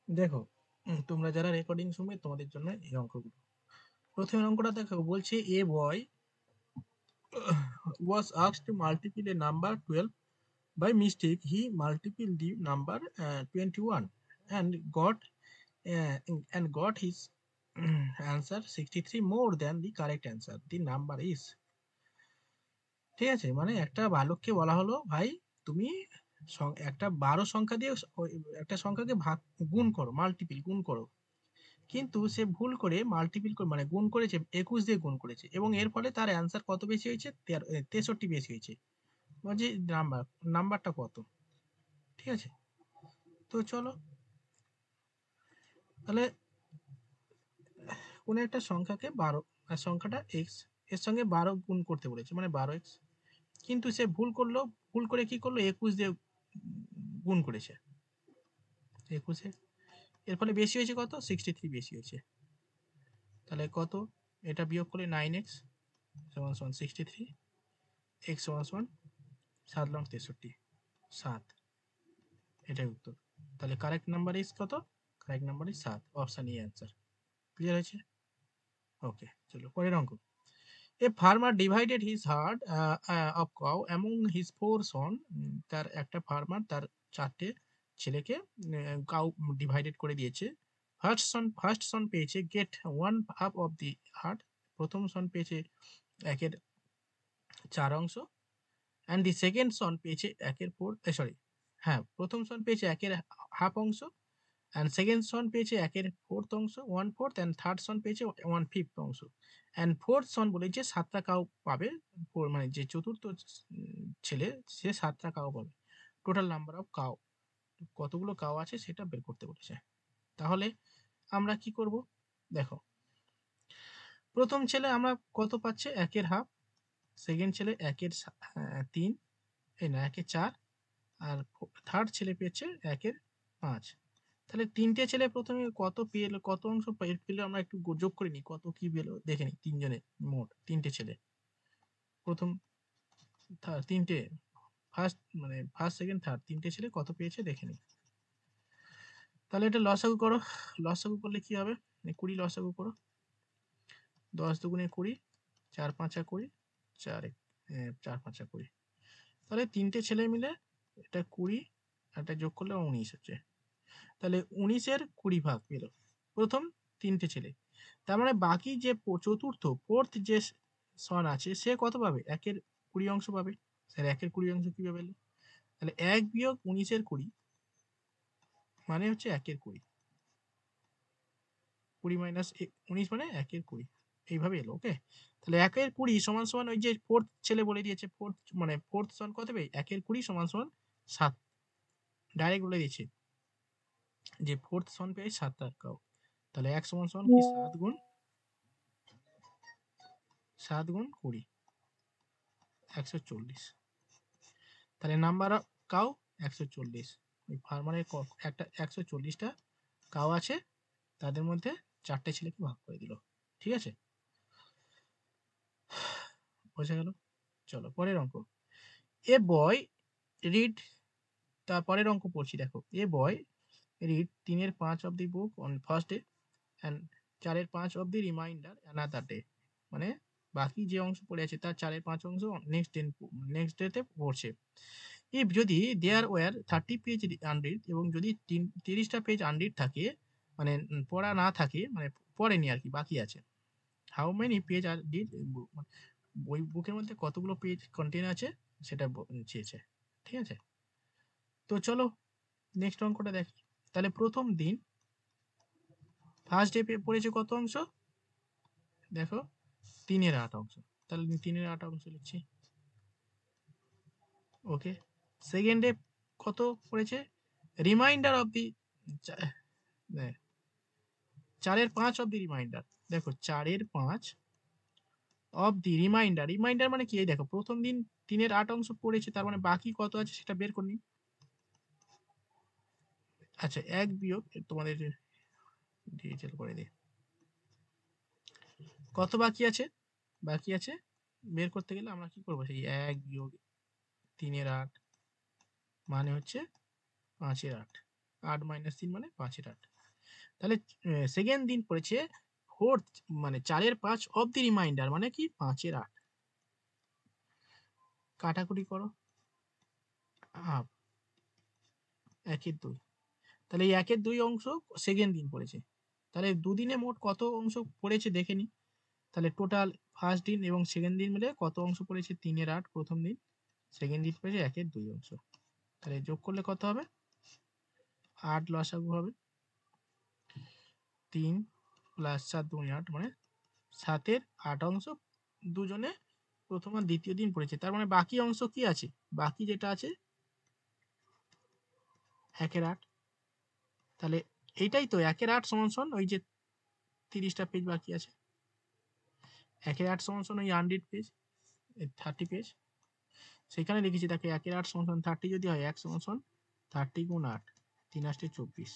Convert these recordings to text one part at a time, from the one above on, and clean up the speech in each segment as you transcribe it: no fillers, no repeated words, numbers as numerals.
দেখো, তোমরা যারা রেকর্ডিং শুনবে তোমাদের জন্য এই অঙ্কগুলো। প্রথম অঙ্কটা দেখো, বলছে এ বয় was asked to multiply a number 12. By mistake he multiplied the number 21 and got uh, his answer 63 more than the correct answer. The number is, ঠিক আছে, মানে একটা বালককে বলা হলো, ভাই তুমি একটা 12 সংখ্যা দিয়ে একটা সংখ্যাকে ভাগ গুণ করো, মাল্টিপল গুণ করো। কিন্তু সে ভুল করে মাল্টিপল করে মানে গুণ করেছে, 21 দিয়ে গুণ করেছে এবং এর ফলে তার অ্যান্সার কত বেশি হয়েছে? 63 বেশি হয়েছে। বলছি নাম্বারটা কত? ঠিক আছে, তো চলো তাহলে কোনো একটা সংখ্যাকে 12 আর সংখ্যাটা এক্স এর সঙ্গে 12 গুণ করতে বলেছে, মানে 12x। কিন্তু সে ভুল করলো, ভুল করে কি করলো? 21 দিয়ে গুণ করেছে 21-এ। এর ফলে বেশি হয়েছে কত? 63 বেশি হয়েছে। তাহলে কত? এটা বিয়োগ করলে 9x সমান সমান 63, x সমান সমান 7 লং 63, 7, এটাই উত্তর। তাহলে কারেক্ট নাম্বার ইজ কত? Correct number is 7, option E answer. Clear হয়েছে? ওকে, চলো পরের অঙ্ক। A farmer divided his hard of cow among his 4 সন। তার একটা ফার্মার তার 4টে ছেলেকে কাউ ডিভাইডেড করে দিয়েছে। ফার্স্ট সন পেয়েছে গেট 1/2 অফ দি হার্ড। প্রথম সন পেয়েছে 1/4 অংশ। অ্যান্ড দি সেকেন্ড সন পেয়েছে 1/4, সরি, হ্যাঁ, প্রথম সন পেয়েছে 1/2 অংশ, অ্যান্ড সেকেন্ড সন পেয়েছে 1/4 অংশ, 1/4, অ্যান্ড থার্ড সন পেয়েছে 1/5 অংশ। অ্যান্ড ফোর্থ সন বলেছে 7টা কাউ পাবে, মানে যে চতুর্থ ছেলে সে 7টা কাউ পাবে। টোটাল নাম্বার অফ কাউ, কতগুলো কাউ আছে সেটা বের করতে বলেছে। তাহলে আমরা কি করব? দেখো, প্রথম ছেলে আমরা কত পাচ্ছে? 1/2। সেকেন্ড ছেলে 1/3, এই না 1/4, আর থার্ড ছেলে পেয়েছে 1/5। তাহলে তিনটে ছেলে প্রথমে কত পেলো, কত অংশ পেলো আমরা একটু যোগ করে নিই, কত কি পেলো দেখে নিই। তিনজনের মোট, তিনটে ছেলে প্রথম তিনটে ফার্স্ট মানে ফার্স্ট সেকেন্ড থার্ড তিনটে ছেলে কত পেয়েছে দেখে নিই। তাহলে এটা লসাগু করো। লসাগু করলে কি হবে? 20 লসাগু করো। 10 দুগুণে 20, 4 5 20, 4 4 5 20। তাহলে তিনটে ছেলে মিলে এটা 20, একটা যোগ করলে 19 হচ্ছে। তাহলে 19-এর 20 ভাগ পেলো প্রথম তিনটে ছেলে। তার মানে বাকি যে চতুর্থ ফোর্থ যে সন আছে সে কত পাবে? 1/20 অংশ পাবে। স্যার 1/20 অংশ কিভাবে পেলো? তাহলে 1 বিয়োগ 19-এর 20 মানে হচ্ছে 1/20, 20 মাইনাস 19 মানে 1/20, এইভাবে এলো। ওকে, তাহলে 1/20 সমান সমান ওই যে ফোর্থ ছেলে বলে দিয়েছে, ফোর্থ মানে ফোর্থ সন কত হবে? 1/20 সমান সমান 7, ডাইরেক্ট বলে দিয়েছে যে ফোর্থ সন পেয়ে 7 কাউ। তাহলে 1 সমান সমান কি? 7 গুণ 20, 140। তাহলে নাম্বার অফ কাউ 140। ওই ফার্মারের একটা 140টা কাউ আছে, তাদের মধ্যে 4টে ছেলেকে ভাগ করে দিল। ঠিক আছে, বোঝা গেল? চলো পরের অঙ্ক। এ বয় রিড, তারপরের অঙ্ক পড়ছি দেখো। A boy read 3/5 of the book on first day and 4/5 of the reminder another day. মানে বাকি যে অংশ পড়ে আছে তার 4/5 অংশ নেক্সট ডেতে পড়ছে। ইফ যদি দেয়ার ওয়ার 30 পেজ আনরিড, এবং যদি 30টা পেজ আনরিড থাকে, মানে পড়া না থাকে, মানে পড়েনি আর কি, বাকি আছে। How many page are did, বই বুকের মধ্যে কতগুলো পেজ কন্টেন আছে সেটা চেয়েছে। ঠিক আছে, তো চলো নেক্সট অঙ্কটা দেখি। তাহলে প্রথম দিন ফার্স্ট ডে পড়েছে কত অংশ? দেখো 3/8 অংশ। তাহলে 3/8 অংশ লিখছি। ওকে, সেকেন্ড ডে কত পড়েছে? Reminder of the 4/5 of the reminder. দেখো 4/5 অফ দি রিমাইন্ডার, রিমাইন্ডার মানে কি? এই দেখো প্রথম দিন 3/8 অংশ পড়েছে, তার মানে বাকি কত আছে সেটা বের করে নিই। আচ্ছা, 1 বিয়োগ, তোমাদের ডিটেল করে দিই, কত বাকি আছে? বাকি আছে বের করতে গেলে আমরা কি করবো? সেই 1 বিয়োগ 3/8 মানে হচ্ছে 5/8, 8 - 3 মানে 5/8। তাহলে সেকেন্ড দিন পড়েছে ফোর্থ, মানে 4 এর 5 অফ দি রিমাইন্ডার, মানে কি 5 এর 8। কাটাকুটি করো, হাফ 1 এর 2। তাহলে এই 1 এর 2 অংশ সেকেন্ড দিন পড়েছে। তাহলে দুদিনে মোট কত অংশ পড়েছে দেখে নি। তাহলে টোটাল ফার্স্ট দিন এবং সেকেন্ড দিন মিলে কত অংশ পড়েছে? 3 এর 8 প্রথম দিন, সেকেন্ড দিন পড়েছে 1 এর 2 অংশ। তাহলে যোগ করলে কত হবে? 8 লসাগু হবে, 3 প্লাস 7 2 8, মানে 7 এর 8 অংশ দুজনে প্রথম আর দ্বিতীয় দিন পড়েছে। তার মানে বাকি অংশ কি আছে? বাকি যেটা আছে 1 এর 8। তাহলে এইটাই তো 1 এর 8 সমান সমান ওই যে 30টা পেজ বাকি আছে। 1 এর 8 সমান সমান ওই 100 পেজ, 30 পেজ। সেখানে লিখেছি তাকে 1 এর 8 সমান সমান 30 যদি হয়, 1 সমান সমান 30 গুণ 8, 3 8 24,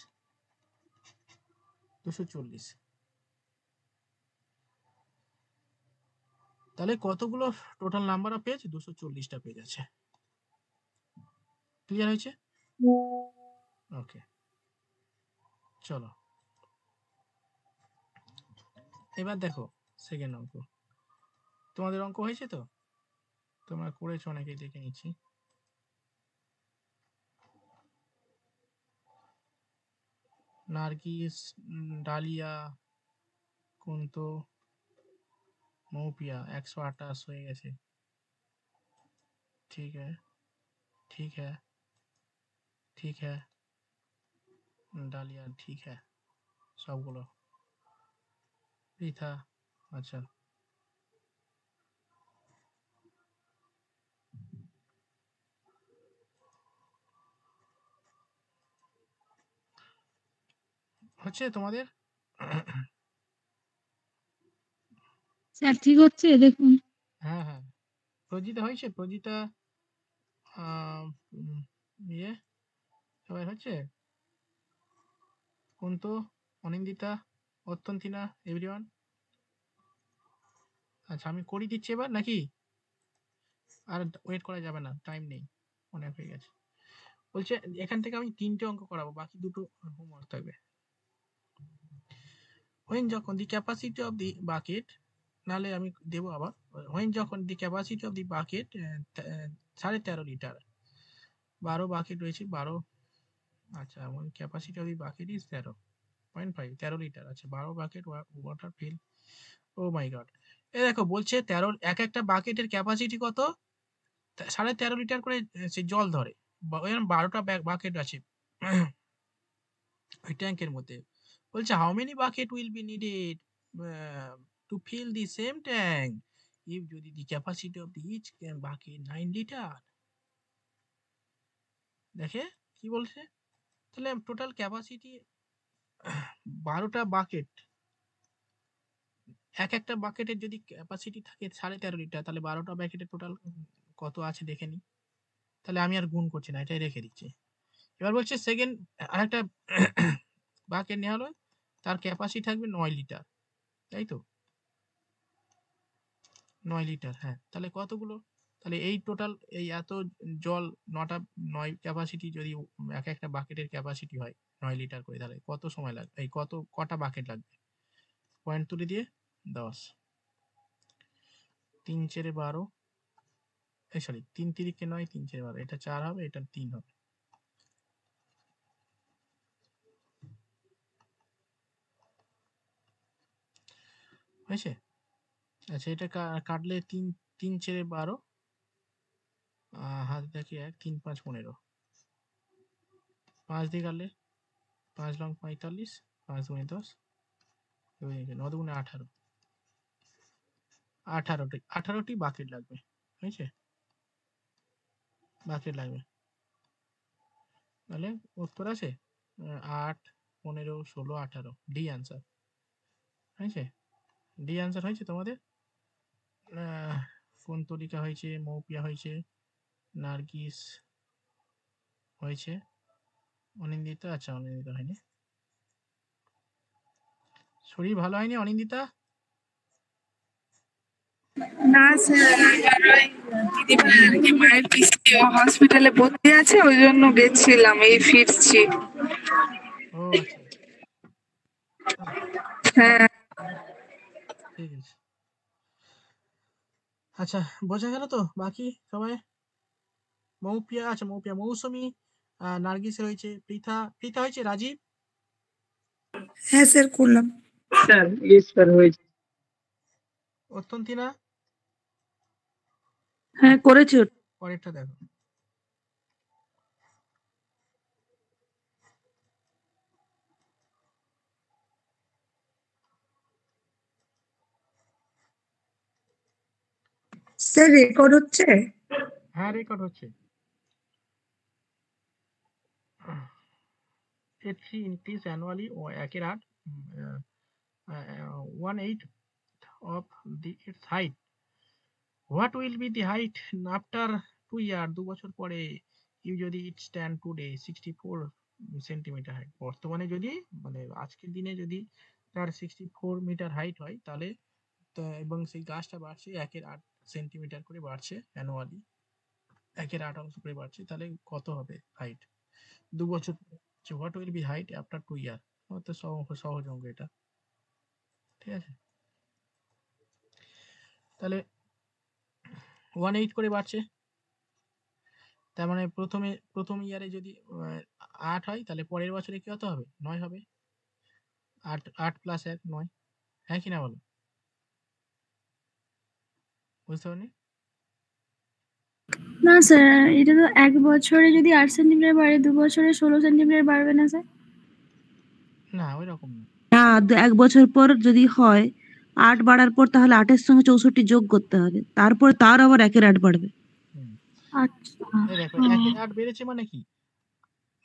240। তাহলে কতগুলো টোটাল নাম্বার অফ পেজ? 240টা পেজ আছে। ক্লিয়ার হয়েছে? ওকে, চলো এবার দেখো সেকেন্ড অঙ্ক। তোমাদের অঙ্ক হয়েছে তো? তোমরা করেছো অনেকেই, দেখে নিচ্ছি। নার্গিস, ডালিয়া, কুন্ত, মৌপিয়া 128 হয়ে গেছে। ঠিক है, ठीक है, ঠিক है, ডালিয়া ঠিক है সবগুলো। পৃথা, আচ্ছা হচ্ছে তোমাদের? স্যার ঠিক হচ্ছে দেখুন। হ্যাঁ হ্যাঁ, প্রজিতা হয়েছে? প্রজিতা, ইয়ে সবাই হচ্ছে? কুন্ত, অনিন্দিতা, অত্যন্তিনা, এভরিওয়ান? আচ্ছা আমি করিয়ে দিচ্ছি এবার নাকি? আর ওয়েট করা যাবে না, টাইম নেই, অনেক হয়ে গেছে। বলছে এখান থেকে আমি 3টে অঙ্ক করাবো, বাকি 2টো হোমওয়ার্ক থাকবে। when যখন the capacity of the bucket, নালে আমি দেবো আবার, when যখন the capacity of the bucket 13.5 litre, 12 bucket রয়েছে, 12, আচ্ছা when capacity of the bucket is 13.5, 13 litre, আচ্ছা 12 বাকেট ওয়াটার ফিল। ও মাই গড, এ দেখো বলছে 13, এক একটা বাকেটের ক্যাপাসিটি কত? 13.5 লিটার করে সে জল ধরে। 12টা বাকেট আছে ওই ট্যাঙ্কের মধ্যে। বলছে how many bucket will be needed to fill the same tank if যদি the capacity of the each bucket 9 litre. দেখে কি বলছে, তাহলে টোটাল ক্যাপাসিটি 12টা বাকেট, এক একটা বাকেটের যদি ক্যাপাসিটি থাকে 13.5 লিটার, তাহলে 12টা বাকেটের টোটাল কত আছে দেখে নি। তাহলে আমি আর গুণ করছি না, এটাই রেখে দিচ্ছি। এবার বলছে সেকেন্ড আরেকটা বাকেট নেওয়া হলো, তার ক্যাপাসিটি থাকবে 9 লিটার, তাই তো? 9 লিটার, হ্যাঁ। তাহলে কতগুলো? তাহলে এই টোটাল এই এত জল 9 ক্যাপাসিটি যদি এক একটা বাকেটের ক্যাপাসিটি হয় 9 লিটার করে, তাহলে কত সময় লাগবে? এই কটা বাকেট লাগবে? পয়েন্ট তুলে দিয়ে 10, 3 4 12, এই সরি 3 3 9, 3 4 12, এটা 4 হবে, এটা 3 হবে। হয়েছে? আচ্ছা এটা কাটলে 3 3 4 12, হাতে দেখি 1 3 5 15, 5 দিয়ে কাটলে 5 লং 45, 5 দুগুণে 10, 9 দুগুণে 18, 18টি বাকেট লাগবে। হয়েছে? বাকেট লাগবে। তাহলে উত্তর আছে 8 15 16 18, ডি আনসার হয়েছে। ডি আনসার হয়েছে তোমাদের। কুন্তলিকা হয়েছে, মৌপিয়া হয়েছে, নার্গিস হয়েছে, অনিন্দিতা, আচ্ছা অনিন্দিতা হয়নি। শরীর ভালো হয়নি অনিন্দিতা? না স্যার, আমার ওই দিদিভাই আর কি মায়ের পিসি হসপিটালে ভর্তি আছে, ওই জন্য গেছিলাম, এই ফিরছি। ও আচ্ছা, হ্যাঁ ঠিক আছে। আচ্ছা, বোঝা গেল তো বাকি সবাই? মৌপিয়া, আচ্ছা মৌপিয়া, মৌসুমী, নার্গিস রয়েছে, পৃথা, পৃথা হয়েছে, রাজীব, হ্যাঁ স্যার করলাম। স্যার ইয়েস স্যার হয়েছে। অত্যন্তিনা, হ্যাঁ করেছি ওটা। পরেরটা দেখো। স্যার রেকর্ড হচ্ছে? হ্যাঁ রেকর্ড হচ্ছে। A tree increase annually or একের 8 1/8 of its height. What will be the height after 2 year? 2 বছর পরে usually it stand today 64 centimetre height. বর্তমানে যদি মানে আজকের দিনে যদি তার 64 মিটার হাইট হয় তাহলে এবং সেই গাছটা বাড়ছে 1/8 সেন্টিমিটার করে বাড়ছে অ্যানুয়ালি, 1/8 অংশ করে বাড়ছে, তাহলে কত হবে হাইট 2 বছর? What will B height after 2 ইয়ার? তো সহজ অঙ্ক এটা, ঠিক আছে? তাহলে 1/8 করে বাড়ছে, তার মানে প্রথম ইয়ারে যদি 8 হয় তাহলে পরের বছরে কি কত হবে? 9 হবে। 8 প্লাস 1 9, হ্যাঁ কি না বলো? বুঝতে পারনি? না স্যার, এটা তো 1 বছরে যদি 8 সেন্টিমিটার বাড়ে 2 বছরে 16 সেন্টিমিটার বাড়বে না স্যার? না ওই রকম না। না 1 বছর পর যদি হয় 8 বাড়ার পর তাহলে 8 এর সঙ্গে 64 যোগ করতে হবে, তারপর তার আবার 1 8 বাড়বে। হুম, আচ্ছা। এই দেখো হুম। 1/8 বেড়েছে মানে কি,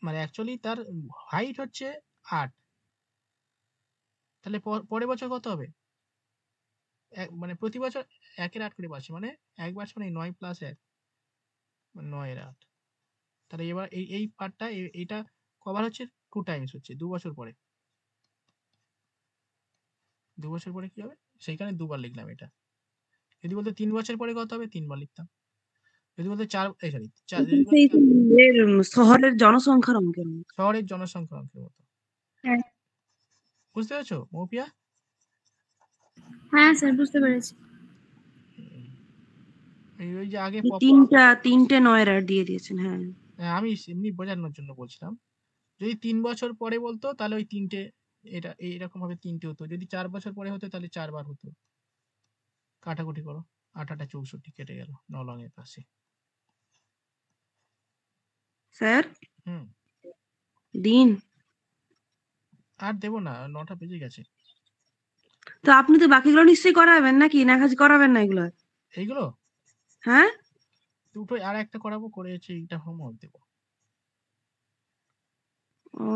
মানে অ্যাকচুয়ালি তার হাইট হচ্ছে 8, তাহলে পরের বছর কত হবে? মানে প্রতি বছর 1/8 করে বাড়ছে, মানে 1 বাড়ছে মানে 9 প্লাস 1 মানে 9/8। তাহলে এবার এই পার্টটা এইটা কভার হচ্ছে 2 টাইমস হচ্ছে 2 বছর পরে। 2 বছর পরে কি হবে? সেইখানে দুবার লিখলাম এটা। যদি বলতো 3 বছর পরে কত হবে? 3 বার লিখতাম। যদি বলতো 4 সরি 4 যদি বলতো সেই এর শহরের জনসংখ্যার অঙ্কের মতো। শহরের জনসংখ্যা অঙ্কের মতো। হ্যাঁ। বুঝতে পেরেছো মৌপিয়া? হ্যাঁ স্যার, বুঝতে পেরেছি। ওই যে আগে এই তিনটে 9 এর দিয়ে দিয়েছেন। হ্যাঁ আমি এমনি বোঝানোর জন্য বলছিলাম। যদি 3 বছর পরে বলতো তাহলে ওই 3টে এটা এইরকম ভাবে 3টে হতো। যদি 4 বছর পরে হতো তাহলে 4 বার হতো। কাটাকুটি করো। 8 8 64 কেটে গেল 9 লং এর পাশে। স্যার হুম, দিন। আর দেবো না, 9টা বেজে গেছে। তো আপনি তো বাকিগুলো নিশ্চয়ই করাবেন নাকি, না কাজ করাবেন না এগুলো? এইগুলো হ্যাঁ দুটোই আর একটা করাবো, করে হচ্ছে এইটা হোমওয়ার্ক দেবো। ও,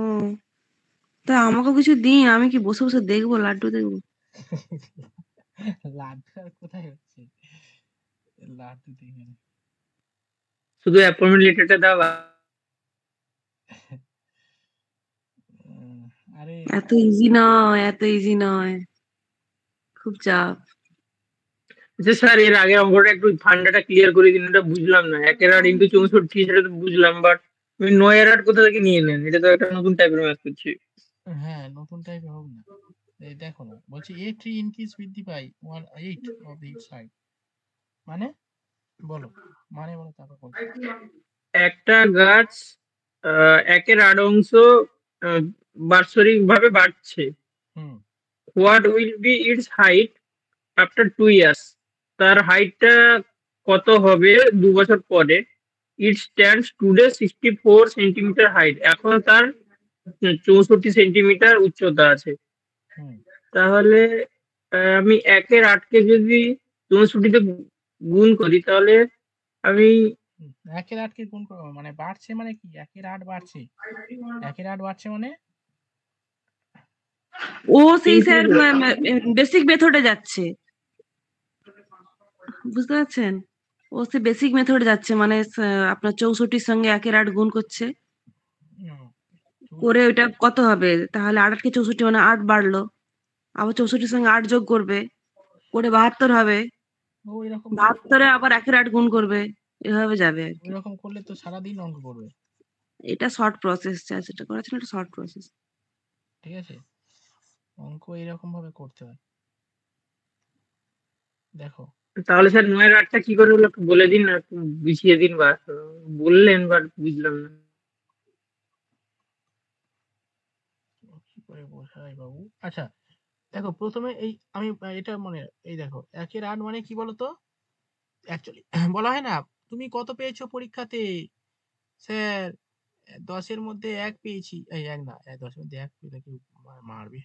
তা আমাকে কিছু দিন, আমি কি বসে বসে দেখবো, লাড্ডু দেখবো? লাড্ডু আর কোথায় হচ্ছে? লাড্ডু দেখে না। শুধু অ্যাপয়েন্টমেন্ট লেটারটা দাও। আরে এত ইজি নয়, এত ইজি নয়, খুব চাপ। আচ্ছা স্যার, এর আগে অঙ্কটা একটু ঠান্ডাটা ক্লিয়ার করে দিন, এটা বুঝলাম না। 1/8 ইন্টু 64 সেটা তো বুঝলাম, বাট 9/8 কোথা থেকে নিয়ে নেন? এটা তো একটা নতুন টাইপের ম্যাথ করছি। হ্যাঁ নতুন টাইপের হোক না। এই দেখো না, বলছি a tree increase বৃদ্ধি পায় 1/8 of its height, মানে বলো, মানে বলো তারপর বলো। একটা গাছ 1/8 অংশ বাৎসরিক ভাবে বাড়ছে। Hmm, what will be its height after 2 years? তার হাইটটা কত হবে 2 বছর পরে? It stands today 64 centimetre height. এখন তার 64 সেন্টিমিটার উচ্চতা আছে। হুম, তাহলে আমি 1/8 কে যদি 64 তে গুণ করি তাহলে আমি 1/8 কে গুণ করবো মানে বাড়ছে মানে কি? 1/8 বাড়ছে, 1/8 বাড়ছে মানে ও সেই স্যার increase বেসিক মেথডে যাচ্ছে, বুঝতে পারছেন? ও সে বেসিক মেথডে যাচ্ছে, মানে আপনার 64 সঙ্গে 1/8 গুণ করছে, হুম, করে ওইটা কত হবে, তাহলে 8 8 কে 64 মানে 8 বাড়লো, আবার 64 সঙ্গে 8 যোগ করবে, করে 72 হবে, ও এরকম করলে 72 আবার 1/8 গুণ করবে, এভাবে যাবে আর কি। ওইরকম করলে তো সারাদিন অঙ্ক করবে। এটা শর্ট প্রসেস, যেটা করেছেন এটা শর্ট প্রসেস। ঠিক আছে, অঙ্ক এরকম ভাবে করতে হয়। দেখো তাহলে স্যার 9 আর 8টা কি করে হলো একটু বলে দিন না, একটু বুঝিয়ে দিন, বা বললেন বাট বুঝলাম না। কি করে বোঝাই বাবু। আচ্ছা দেখো প্রথমে এই আমি এটা মনে এই দেখো 1 এর 8 মানে কি বলতো, অ্যাকচুয়ালি বলা হয় না তুমি কত পেয়েছো পরীক্ষাতে, স্যার 10-এর মধ্যে 1 পেয়েছি, এই 1 না 10-এর মধ্যে 1 পেলে কেউ মারবে,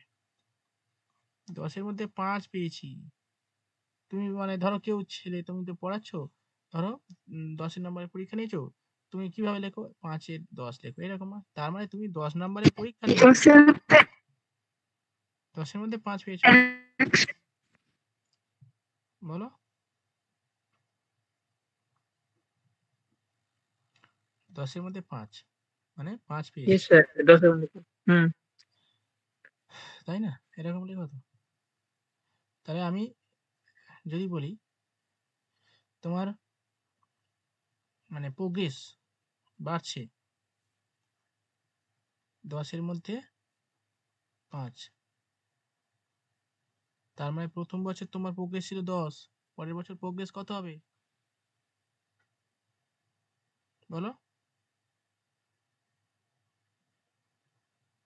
10-এর মধ্যে 5 পেয়েছি। তুমি মানে ধরো কেউ ছেলে তুমি তো পড়াচ্ছো, ধরো 10-এর নম্বরের পরীক্ষা নিয়েছো, তুমি কিভাবে লেখো 5-এর 10 লেখো এরকম না? তার মানে তুমি 10 নম্বরের পরীক্ষা নিয়েছো, 10-এর মধ্যে 5 পেয়েছো, বলো 10-এর মধ্যে 5 মানে 5 পেয়েছো, ইয়েস স্যার, 10 এর মধ্যে। হুম। তাই না? এরকম লেখো তো। তাহলে আমি যদি বলি তোমার মানে প্রোগ্রেস বাড়ছে 10-এর মধ্যে 5, তার মানে প্রথম বছর তোমার প্রোগ্রেস ছিল 10, পরের বছর প্রোগ্রেস কত হবে বলো,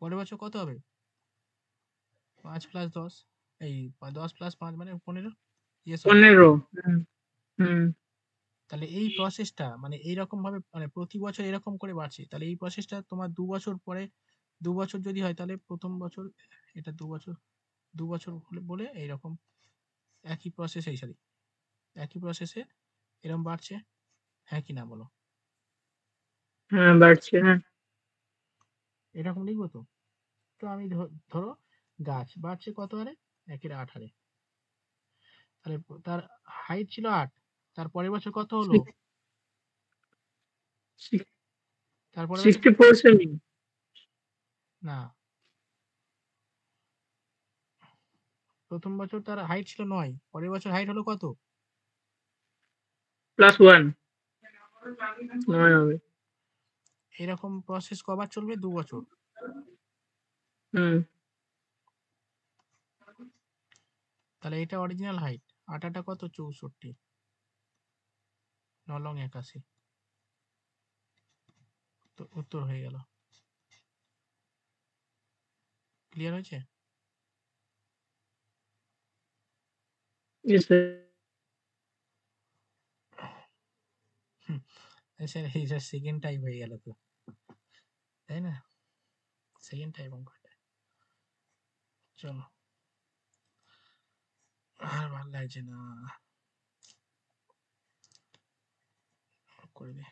পরের বছর কত হবে? 5 প্লাস 10, এই 10 প্লাস 5 মানে 15। Yes or no? 15। হুম। হুম। তাহলে এই প্রসেসটা মানে এইরকম ভাবে মানে প্রতি বছর এরকম করে বাড়ছে, তাহলে এই প্রসেসটা তোমার 2 বছর পরে, 2 বছর যদি হয় তাহলে প্রথম বছর এটা 2 বছর, 2 বছর বলে এইরকম একই প্রসেস, এই সরি একই প্রসেসে এরকম বাড়ছে, হ্যাঁ কি না বলো? হ্যাঁ, বাড়ছে। হ্যাঁ। এরকম লিখবো তো। তো আমি ধরো গাছ বাড়ছে কত হারে, 1-এর 8 হারে, তাহলে তার হাইট ছিল 8, তার পরের বছর কত হলো, তার পরের বছর 64 সেমি না, প্রথম বছর তার হাইট ছিল 9, পরের বছর হাইট হলো কত? প্লাস 1 9 হবে। এরকম প্রসেস কবার চলবে? 2 বছর। হুম। তাহলে এটা অরিজিনাল হাইট, আটাটা কত 64, 9 লং 81, তো উত্তর হয়ে গেল। ক্লিয়ার হয়েছে? Yes sir. স্যার এইটা সেকেন্ড টাইম হয়ে গেল তো, তাই না? সেকেন্ড টাইম অঙ্কটা, চলো আর ভালো লাগছে না, করে দে।